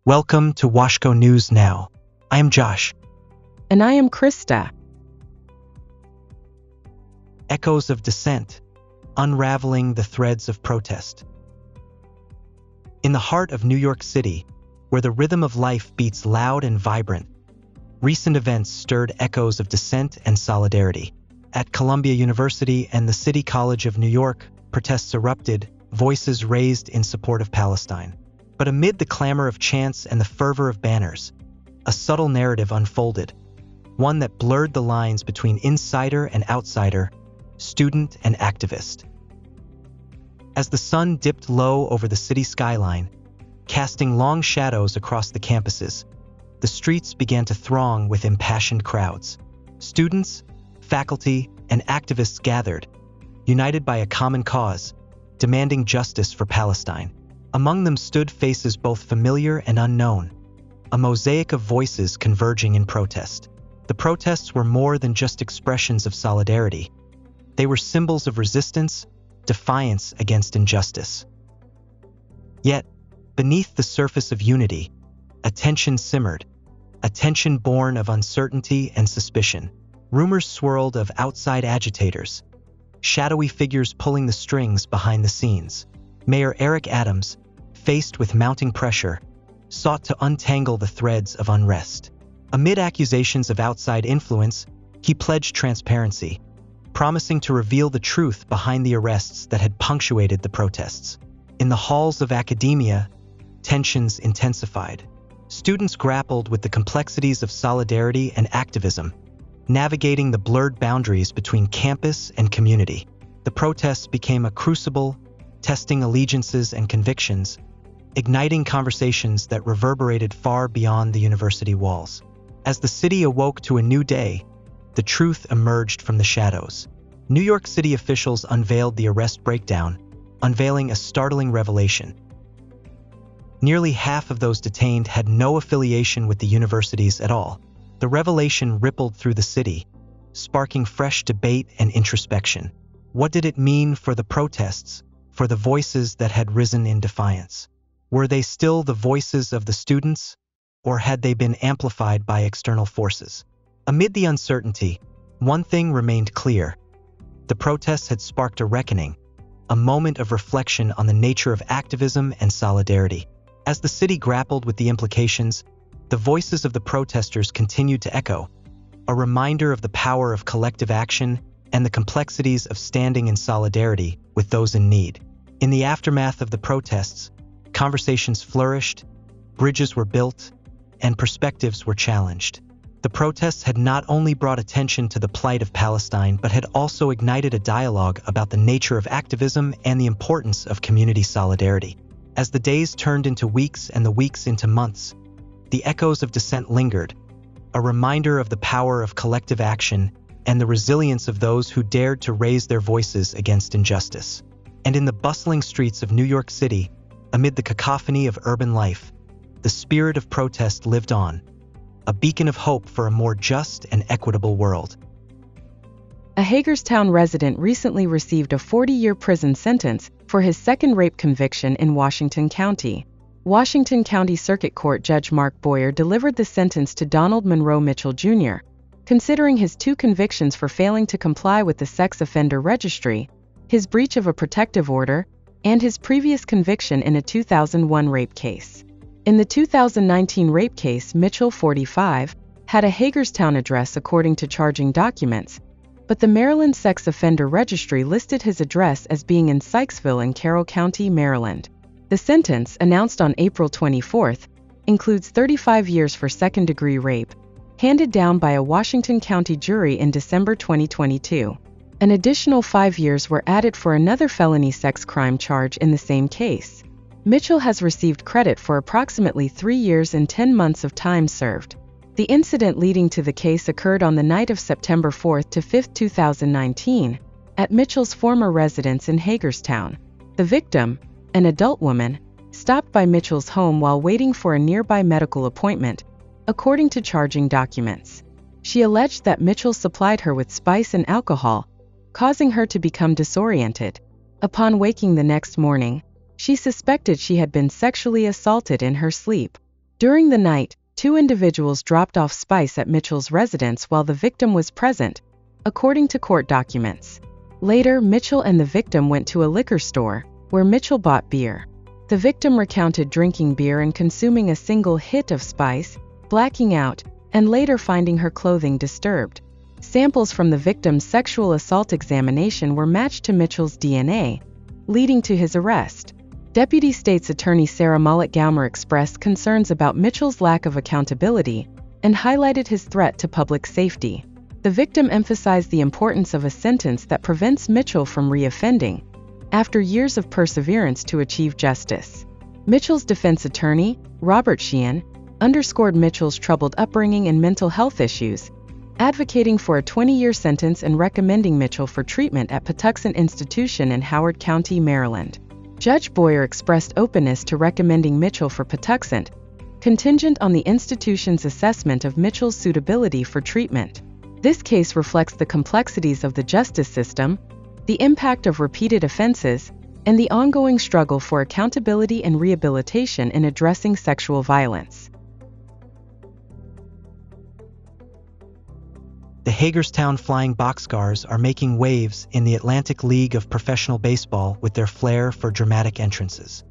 Welcome to Washco News Now. I am Josh. And I am Krista. Echoes of dissent, unraveling the threads of protest. In the heart of New York City, where the rhythm of life beats loud and vibrant, recent events stirred echoes of dissent and solidarity. At Columbia University and the City College of New York, protests erupted, voices raised in support of Palestine. But amid the clamor of chants and the fervor of banners, a subtle narrative unfolded, one that blurred the lines between insider and outsider, student and activist. As the sun dipped low over the city skyline, casting long shadows across the campuses, the streets began to throng with impassioned crowds. Students, faculty, and activists gathered, united by a common cause, demanding justice for Palestine. Among them stood faces both familiar and unknown, a mosaic of voices converging in protest. The protests were more than just expressions of solidarity. They were symbols of resistance, defiance against injustice. Yet, beneath the surface of unity, a tension simmered, a tension born of uncertainty and suspicion. Rumors swirled of outside agitators, shadowy figures pulling the strings behind the scenes. Mayor Eric Adams, faced with mounting pressure, sought to untangle the threads of unrest. Amid accusations of outside influence, he pledged transparency, promising to reveal the truth behind the arrests that had punctuated the protests. In the halls of academia, tensions intensified. Students grappled with the complexities of solidarity and activism, navigating the blurred boundaries between campus and community. The protests became a crucible, testing allegiances and convictions, igniting conversations that reverberated far beyond the university walls. As the city awoke to a new day, the truth emerged from the shadows. New York City officials unveiled the arrest breakdown, unveiling a startling revelation. Nearly half of those detained had no affiliation with the universities at all. The revelation rippled through the city, sparking fresh debate and introspection. What did it mean for the protests, for the voices that had risen in defiance? Were they still the voices of the students, or had they been amplified by external forces? Amid the uncertainty, one thing remained clear. The protests had sparked a reckoning, a moment of reflection on the nature of activism and solidarity. As the city grappled with the implications, the voices of the protesters continued to echo, a reminder of the power of collective action and the complexities of standing in solidarity with those in need. In the aftermath of the protests, conversations flourished, bridges were built, and perspectives were challenged. The protests had not only brought attention to the plight of Palestine, but had also ignited a dialogue about the nature of activism and the importance of community solidarity. As the days turned into weeks and the weeks into months, the echoes of dissent lingered, a reminder of the power of collective action and the resilience of those who dared to raise their voices against injustice. And in the bustling streets of New York City, amid the cacophony of urban life, the spirit of protest lived on, a beacon of hope for a more just and equitable world. A Hagerstown resident recently received a 40-year prison sentence for his second rape conviction in Washington County. Washington County Circuit Court Judge Mark Boyer delivered the sentence to Donald Monroe Mitchell Jr., considering his two convictions for failing to comply with the sex offender registry, his breach of a protective order, and his previous conviction in a 2001 rape case. In the 2019 rape case, Mitchell, 45, had a Hagerstown address according to charging documents, but the Maryland Sex Offender Registry listed his address as being in Sykesville in Carroll County, Maryland. The sentence, announced on April 24, includes 35 years for second-degree rape, handed down by a Washington County jury in December 2022. An additional 5 years were added for another felony sex crime charge in the same case. Mitchell has received credit for approximately 3 years and 10 months of time served. The incident leading to the case occurred on the night of September 4 to 5, 2019, at Mitchell's former residence in Hagerstown. The victim, an adult woman, stopped by Mitchell's home while waiting for a nearby medical appointment, according to charging documents. She alleged that Mitchell supplied her with spice and alcohol, causing her to become disoriented. Upon waking the next morning, she suspected she had been sexually assaulted in her sleep. During the night, 2 individuals dropped off spice at Mitchell's residence while the victim was present, according to court documents. Later, Mitchell and the victim went to a liquor store, where Mitchell bought beer. The victim recounted drinking beer and consuming a single hit of spice, blacking out, and later finding her clothing disturbed. Samples from the victim's sexual assault examination were matched to Mitchell's DNA, leading to his arrest. Deputy State's Attorney Sarah Mullet-Gaumer expressed concerns about Mitchell's lack of accountability and highlighted his threat to public safety. The victim emphasized the importance of a sentence that prevents Mitchell from reoffending, after years of perseverance to achieve justice. Mitchell's defense attorney, Robert Sheehan, underscored Mitchell's troubled upbringing and mental health issues, advocating for a 20-year sentence and recommending Mitchell for treatment at Patuxent Institution in Howard County, Maryland. Judge Boyer expressed openness to recommending Mitchell for Patuxent, contingent on the institution's assessment of Mitchell's suitability for treatment. This case reflects the complexities of the justice system, the impact of repeated offenses, and the ongoing struggle for accountability and rehabilitation in addressing sexual violence. The Hagerstown Flying Boxcars are making waves in the Atlantic League of Professional Baseball with their flair for dramatic entrances.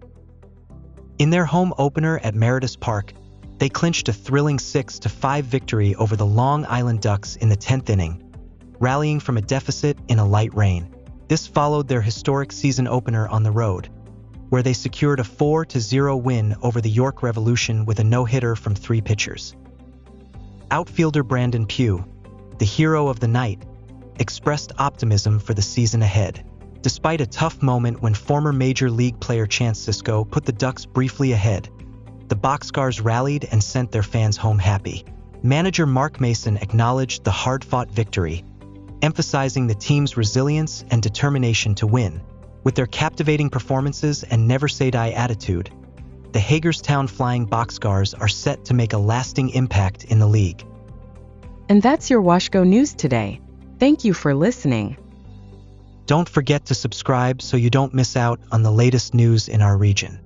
In their home opener at Meredith Park, they clinched a thrilling 6-5 victory over the Long Island Ducks in the 10th inning, rallying from a deficit in a light rain. This followed their historic season opener on the road, where they secured a 4-0 win over the York Revolution with a no-hitter from 3 pitchers. Outfielder Brandon Pugh, the hero of the night, expressed optimism for the season ahead. Despite a tough moment when former Major League player Chance Sisco put the Ducks briefly ahead, the Boxcars rallied and sent their fans home happy. Manager Mark Mason acknowledged the hard-fought victory, emphasizing the team's resilience and determination to win. With their captivating performances and never-say-die attitude, the Hagerstown Flying Boxcars are set to make a lasting impact in the league. And that's your Washco News today. Thank you for listening. Don't forget to subscribe so you don't miss out on the latest news in our region.